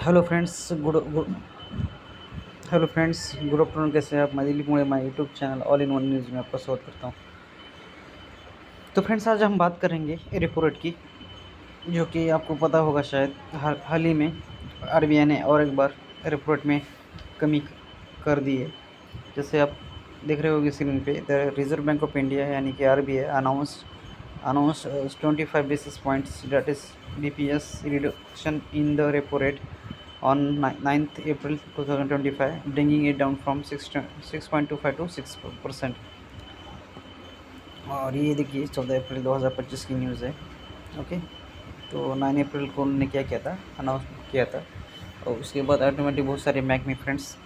Hello friends good good hello friends, good afternoon. कैसे हैं आप? मैं दिलीप मुड़े, my YouTube channel all in one news में आपका स्वागत करता हूं। तो फ्रेंड्स, आज हम बात करेंगे रेपो रेट की, जो कि आपको पता होगा शायद हाल ही में आरबीआई ने और एक बार रेपो रेट में कमी कर दी है। जैसे आप देख रहे होंगे स्क्रीन पे, the reserve bank of India यानी कि RBI announce 25 basis points, that is BPS reduction in the repo rate on 9th April 2025, bringing it down from 6.25 to 6%। और ये देखिए 14 अप्रैल 2025 की न्यूज़ है। ओके, तो 9 अप्रैल को उन्होंने क्या किया था, अनाउंस किया था। और उसके बाद ऑटोमेटिक बहुत सारे बैंक में फ्रेंड्स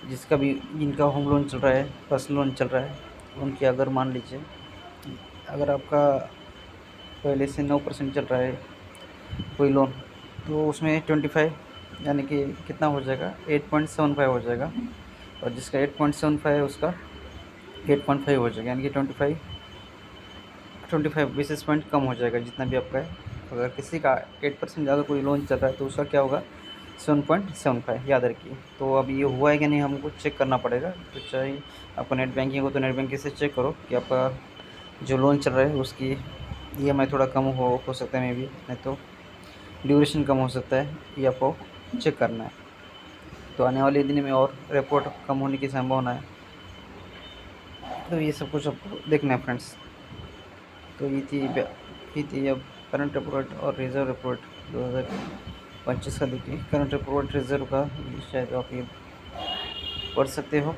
जिनका होम लोन चल रहा है, पर्सनल लोन चल रहा है, उनकी अगर मान लीजिए अगर आपका पहले से 9% चल रहा है कोई लोन, तो उसमें 25 यानी कि कितना हो जाएगा, 8.75 हो जाएगा। और जिसका 8.75 है उसका 8.5 हो जाएगा, यानी कि 25 बेसिस पॉइंट कम हो जाएगा जितना भी आपका है। अगर किसी का 8% ज़्यादा कोई लोन चल रहा है तो उसका क्या होगा, 7.75, याद रखिए। तो अब ये हुआ है कि नहीं, हमको चेक करना पड़ेगा। तो चाहे आपका नेट बैंकिंग हो तो नेट बैंकिंग से चेक करो कि आपका जो लोन चल रहा है उसकी ईएमआई थोड़ा कम हो सकता है, मे बी, नहीं तो ड्यूरेशन कम हो सकता है, ये आपको चेक करना है। तो आने वाले दिन में और रिपोर्ट कम होने की संभावना है। तो ये सब कुछ आपको देखना है फ्रेंड्स। तो ये थी अब करंट रिपोर्ट और रिजर्व रिपोर्ट 2025 का। देखिए करंट रिपोर्ट रिजर्व का, ये शायद आप ये पढ़ सकते हो।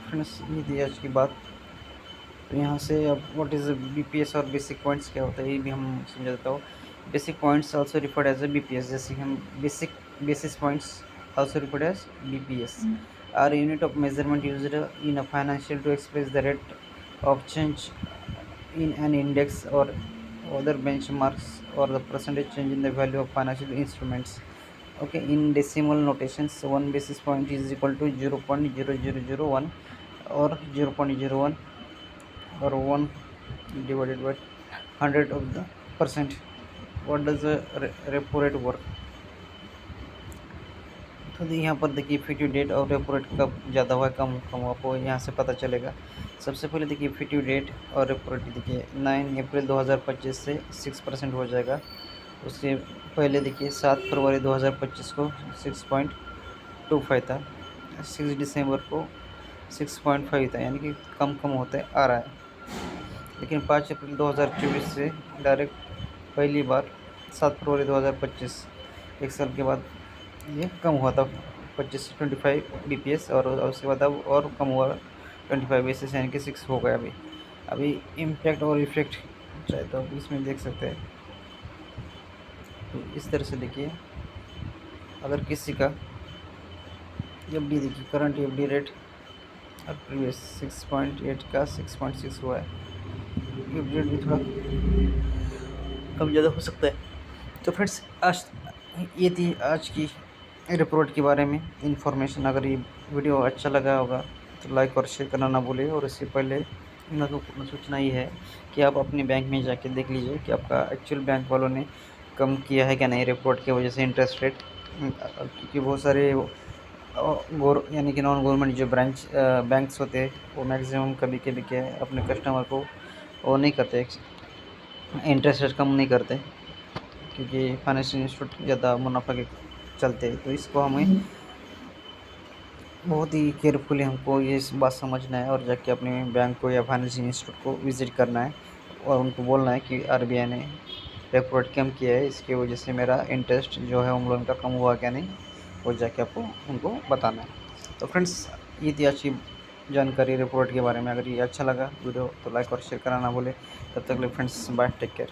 फ्रेंड्स, ये थी आज की बात। तो यहाँ से अब व्हाट इज़ बीपीएस और बेसिक पॉइंट्स क्या होता है ये भी हम समझा देता हूँ। Basic points also referred as a BPS, जैसे हम basis points also referred as BPS are unit of measurement used in a financial to express the rate of change in an index or other benchmarks, or the percentage change in the value of financial instruments. Okay, in decimal notations, 1 basis point is equal to 0.0001 or 0.01 or 1 divided by 100 of the percent. What does the repo rate work? तो यहाँ पर देखिए effective date और repo rate कब ज़्यादा हुआ कम हुआ, आपको यहाँ से पता चलेगा। सबसे पहले देखिए इफेक्टिव डेट और रेपो रेट देखिए 9 अप्रैल 2025 से 6% हो जाएगा। उससे पहले देखिए 7 फरवरी 2025 को 6.25 था, 6 दिसंबर को 6.5 था, यानी कि कम कम होते आ रहा है। लेकिन 5 अप्रैल 2024 से डायरेक्ट पहली बार 7 फरवरी 2025, एक साल के बाद ये कम हुआ था 25 से 25 बीपीएस, और उसके बाद अब और कम हुआ 25 बेसिस, यानी कि 6 हो गया अभी इम्पैक्ट और इफेक्ट चाहे तो आप इसमें देख सकते हैं। तो इस तरह से देखिए, अगर किसी का एफडी देखिए करंट एफडी रेट और प्रीवियस 6.8 का 6.6 हुआ है, एफडी रेट भी थोड़ा कम ज़्यादा हो सकता है। तो फ्रेंड्स, आज ये थी आज की रिपोर्ट के बारे में इन्फॉर्मेशन। अगर ये वीडियो अच्छा लगा होगा तो लाइक और शेयर करना ना भूलें। और इससे पहले महत्वपूर्ण सूचना ये है कि आप अपने बैंक में जाके देख लीजिए कि आपका एक्चुअल बैंक वालों ने कम किया है क्या नहीं रिपोर्ट की वजह से इंटरेस्ट रेट। क्योंकि बहुत सारे यानी कि नॉन गवर्नमेंट जो बैंक्स होते हैं वो मैक्सिमम कभी कभी क्या है, अपने कस्टमर को वो नहीं करते, इंटरेस्ट रेट कम नहीं करते, क्योंकि फाइनेंशियल इंस्टीट्यूट ज़्यादा मुनाफा के चलते हैं। तो इसको हमें बहुत ही केयरफुली हमको ये बात समझना है और जाके अपने बैंक को या फाइनेंशियल इंस्टीट्यूट को विज़िट करना है और उनको बोलना है कि आरबीआई ने रेपो रेट कम किया है, इसकी वजह से मेरा इंटरेस्ट जो है होम लोन का कम हुआ क्या नहीं, वो जाके आपको उनको बताना है। तो फ्रेंड्स, ये थी अच्छी जानकारी रेपो रेट के बारे में। अगर ये अच्छा लगा वीडियो तो लाइक और शेयर करना ना भूलें। तब तक के लिए फ्रेंड्स, बाय, टेक केयर।